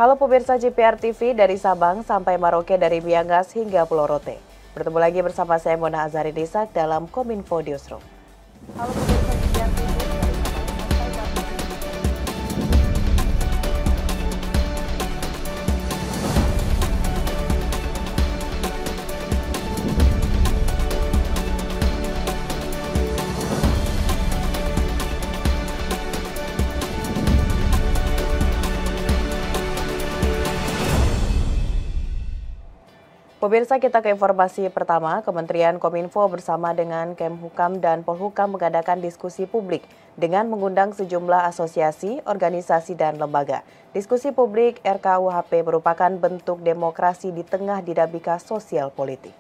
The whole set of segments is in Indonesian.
Halo pemirsa JPR TV dari Sabang sampai Merauke, dari Miangas hingga Pulau Rote. Bertemu lagi bersama saya Mona Azari Desak dalam Kominfo Newsroom. Halo pemirsa JPR TV. Pemirsa, kita ke informasi pertama. Kementerian Kominfo bersama dengan Kemhukam dan Polhukam mengadakan diskusi publik dengan mengundang sejumlah asosiasi, organisasi, dan lembaga. Diskusi publik RKUHP merupakan bentuk demokrasi di tengah dinamika sosial politik.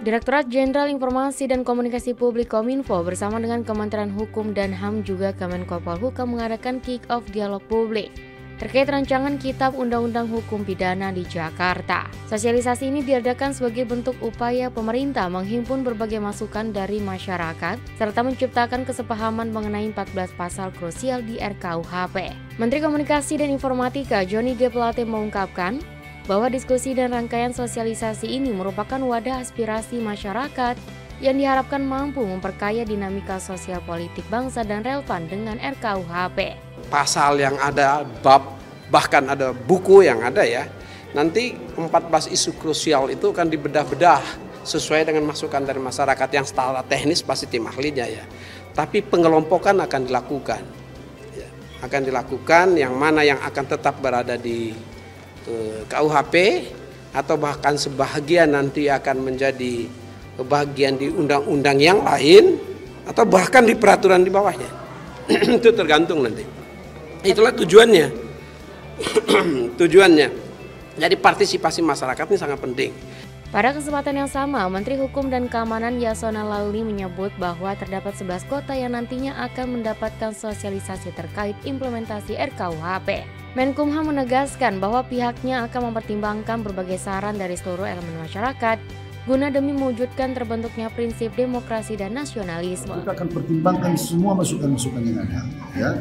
Direktorat Jenderal Informasi dan Komunikasi Publik Kominfo bersama dengan Kementerian Hukum dan HAM juga Kemenko Polhukam mengadakan kick-off dialog publik terkait rancangan Kitab Undang-Undang Hukum Pidana di Jakarta. Sosialisasi ini diadakan sebagai bentuk upaya pemerintah menghimpun berbagai masukan dari masyarakat serta menciptakan kesepahaman mengenai 14 pasal krusial di RKUHP. Menteri Komunikasi dan Informatika Johnny G. Plate mengungkapkan bahwa diskusi dan rangkaian sosialisasi ini merupakan wadah aspirasi masyarakat yang diharapkan mampu memperkaya dinamika sosial politik bangsa dan relevan dengan RKUHP. Pasal yang ada, bab, bahkan ada buku yang ada ya. Nanti 14 isu krusial itu akan dibedah-bedah sesuai dengan masukan dari masyarakat yang secara teknis pasti tim ahlinya ya. Tapi pengelompokan akan dilakukan. Ya, akan dilakukan yang mana yang akan tetap berada di KUHP atau bahkan sebahagian nanti akan menjadi bagian di undang-undang yang lain atau bahkan di peraturan di bawahnya. Itu tergantung nanti. Itulah tujuannya. Tujuannya. Jadi partisipasi masyarakat ini sangat penting. Pada kesempatan yang sama, Menteri Hukum dan Keamanan Yasona Lauli menyebut bahwa terdapat 11 kota yang nantinya akan mendapatkan sosialisasi terkait implementasi RKUHP. Menkumham menegaskan bahwa pihaknya akan mempertimbangkan berbagai saran dari seluruh elemen masyarakat guna demi mewujudkan terbentuknya prinsip demokrasi dan nasionalisme. Kita akan pertimbangkan semua masukan-masukan yang ada. Ya.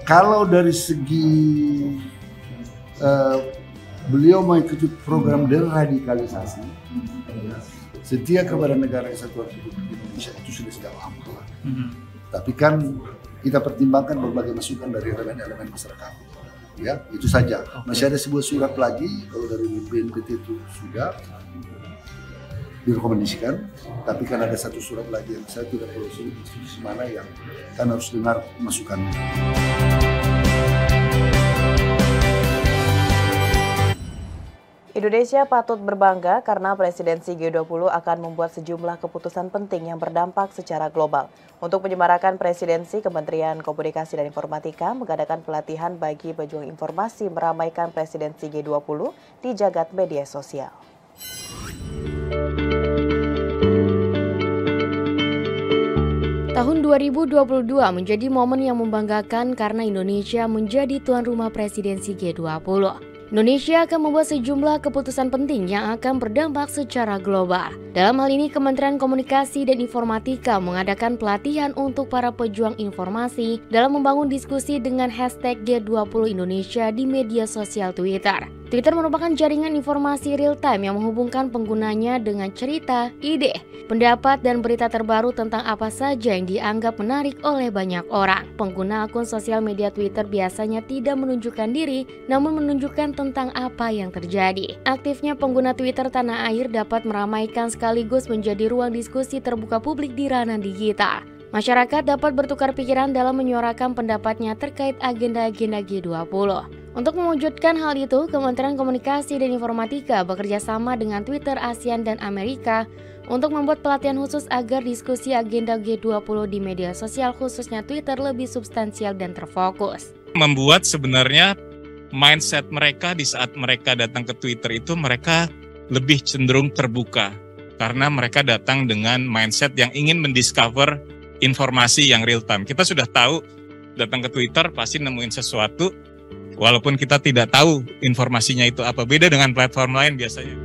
Kalau dari segi beliau mengikuti program deradikalisasi, setia kepada negara Kesatuan Republik Indonesia itu sudah sejak lama. Tapi kan kita pertimbangkan berbagai masukan dari elemen-elemen masyarakat. Ya, itu saja. Masih ada sebuah surat lagi, kalau dari BNPT itu sudah direkomendasikan, tapi kan ada satu surat lagi yang saya tidak perlu institusi mana yang kan harus dengar masukan. Indonesia patut berbangga karena presidensi G20 akan membuat sejumlah keputusan penting yang berdampak secara global. Untuk menyemarakan presidensi, Kementerian Komunikasi dan Informatika mengadakan pelatihan bagi pejuang informasi meramaikan presidensi G20 di jagat media sosial. Tahun 2022 menjadi momen yang membanggakan karena Indonesia menjadi tuan rumah presidensi G20. Indonesia akan membuat sejumlah keputusan penting yang akan berdampak secara global. Dalam hal ini, Kementerian Komunikasi dan Informatika mengadakan pelatihan untuk para pejuang informasi dalam membangun diskusi dengan hashtag G20 Indonesia di media sosial Twitter. Twitter merupakan jaringan informasi real-time yang menghubungkan penggunanya dengan cerita, ide, pendapat, dan berita terbaru tentang apa saja yang dianggap menarik oleh banyak orang. Pengguna akun sosial media Twitter biasanya tidak menunjukkan diri, namun menunjukkan tentang apa yang terjadi. Aktifnya pengguna Twitter tanah air dapat meramaikan sekaligus menjadi ruang diskusi terbuka publik di ranah digital. Masyarakat dapat bertukar pikiran dalam menyuarakan pendapatnya terkait agenda-agenda G20. Untuk mewujudkan hal itu, Kementerian Komunikasi dan Informatika bekerja sama dengan Twitter ASEAN dan Amerika untuk membuat pelatihan khusus agar diskusi agenda G20 di media sosial khususnya Twitter lebih substansial dan terfokus. Membuat sebenarnya mindset mereka di saat mereka datang ke Twitter itu mereka lebih cenderung terbuka karena mereka datang dengan mindset yang ingin mendiscover informasi yang real time. Kita sudah tahu datang ke Twitter pasti nemuin sesuatu walaupun kita tidak tahu informasinya itu apa. Beda dengan platform lain biasanya.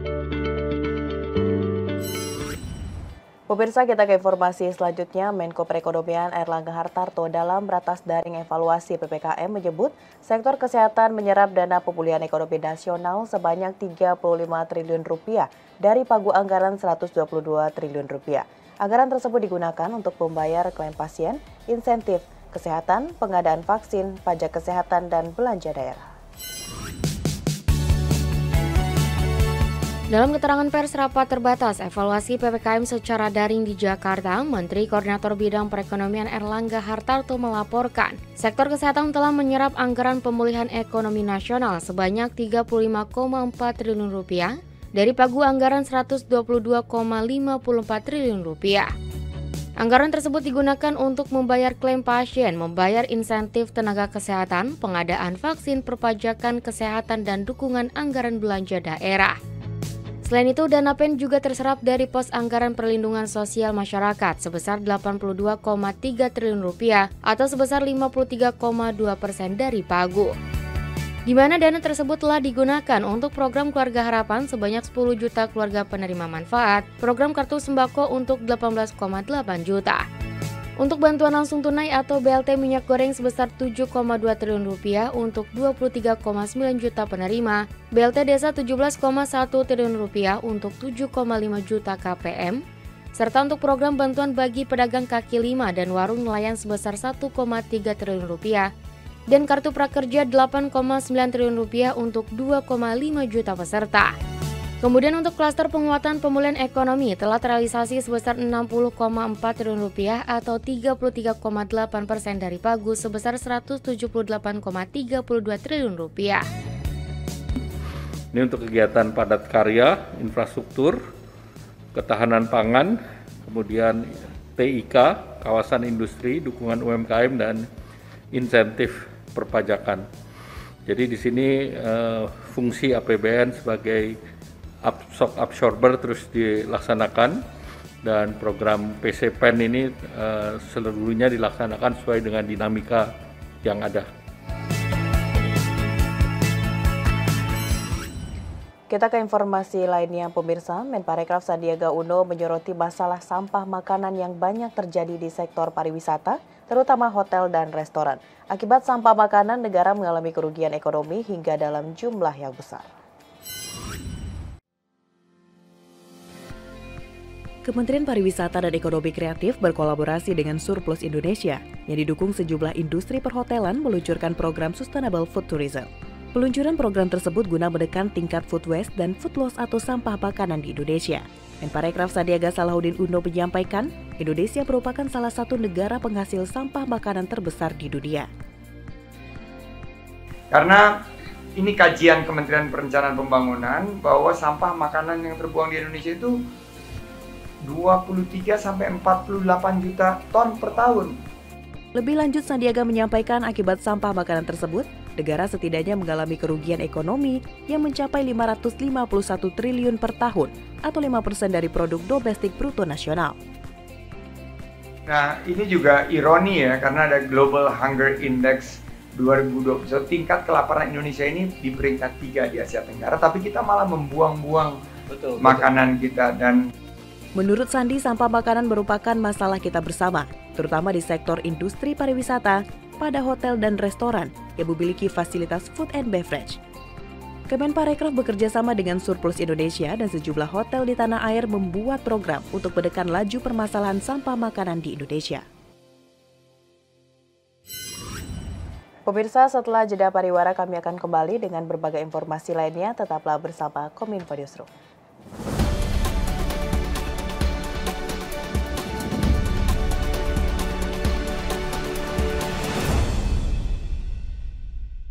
Pemirsa, kita ke informasi selanjutnya. Menko Perekonomian Airlangga Hartarto dalam ratas daring evaluasi PPKM menyebut sektor kesehatan menyerap dana pemulihan ekonomi nasional sebanyak 35 triliun rupiah dari pagu anggaran 122 triliun rupiah. Anggaran tersebut digunakan untuk membayar klaim pasien, insentif kesehatan, pengadaan vaksin, pajak kesehatan, dan belanja daerah. Dalam keterangan pers rapat terbatas evaluasi PPKM secara daring di Jakarta, Menteri Koordinator Bidang Perekonomian Airlangga Hartarto melaporkan, sektor kesehatan telah menyerap anggaran pemulihan ekonomi nasional sebanyak 35,4 triliun rupiah dari pagu anggaran 122,54 triliun rupiah. Anggaran tersebut digunakan untuk membayar klaim pasien, membayar insentif tenaga kesehatan, pengadaan vaksin, perpajakan kesehatan, dan dukungan anggaran belanja daerah. Selain itu, dana PEN juga terserap dari pos anggaran perlindungan sosial masyarakat sebesar 82,3 triliun rupiah atau sebesar 53,2% dari pagu. Di mana dana tersebut telah digunakan untuk program Keluarga Harapan sebanyak 10 juta keluarga penerima manfaat, program kartu sembako untuk 18,8 juta. Untuk bantuan langsung tunai atau BLT minyak goreng sebesar 7,2 triliun rupiah untuk 23,9 juta penerima, BLT desa 17,1 triliun rupiah untuk 7,5 juta KPM, serta untuk program bantuan bagi pedagang kaki lima dan warung nelayan sebesar 1,3 triliun rupiah, dan kartu prakerja 8,9 triliun rupiah untuk 2,5 juta peserta. Kemudian untuk klaster penguatan pemulihan ekonomi telah terrealisasi sebesar 60,4 triliun rupiah atau 33,8% dari pagu sebesar 178,32 triliun rupiah. Ini untuk kegiatan padat karya, infrastruktur, ketahanan pangan, kemudian TIK, kawasan industri, dukungan UMKM, dan insentif perpajakan. Jadi di sini fungsi APBN sebagai shock absorber terus dilaksanakan, dan program PCPEN ini seluruhnya dilaksanakan sesuai dengan dinamika yang ada. Kita ke informasi lainnya, pemirsa. Menparekraf Sandiaga Uno menyoroti masalah sampah makanan yang banyak terjadi di sektor pariwisata, terutama hotel dan restoran. Akibat sampah makanan, negara mengalami kerugian ekonomi hingga dalam jumlah yang besar. Kementerian Pariwisata dan Ekonomi Kreatif berkolaborasi dengan Surplus Indonesia yang didukung sejumlah industri perhotelan meluncurkan program Sustainable Food Tourism. Peluncuran program tersebut guna menekan tingkat food waste dan food loss atau sampah makanan di Indonesia. Menparekraf Sandiaga Salahuddin Uno menyampaikan, Indonesia merupakan salah satu negara penghasil sampah makanan terbesar di dunia. Karena ini kajian Kementerian Perencanaan Pembangunan bahwa sampah makanan yang terbuang di Indonesia itu 23 sampai 48 juta ton per tahun. Lebih lanjut, Sandiaga menyampaikan akibat sampah makanan tersebut, negara setidaknya mengalami kerugian ekonomi yang mencapai 551 triliun per tahun atau 5% dari produk domestik bruto nasional. Nah, ini juga ironi ya, karena ada Global Hunger Index 2021, tingkat kelaparan Indonesia ini di peringkat 3 di Asia Tenggara, tapi kita malah membuang-buang makanan kita. Dan menurut Sandi, sampah makanan merupakan masalah kita bersama, terutama di sektor industri pariwisata, pada hotel dan restoran yang memiliki fasilitas food and beverage. Kemenparekraf bekerja sama dengan Surplus Indonesia dan sejumlah hotel di tanah air membuat program untuk menekan laju permasalahan sampah makanan di Indonesia. Pemirsa, setelah jeda pariwara kami akan kembali dengan berbagai informasi lainnya. Tetaplah bersama Kominfo Newsroom.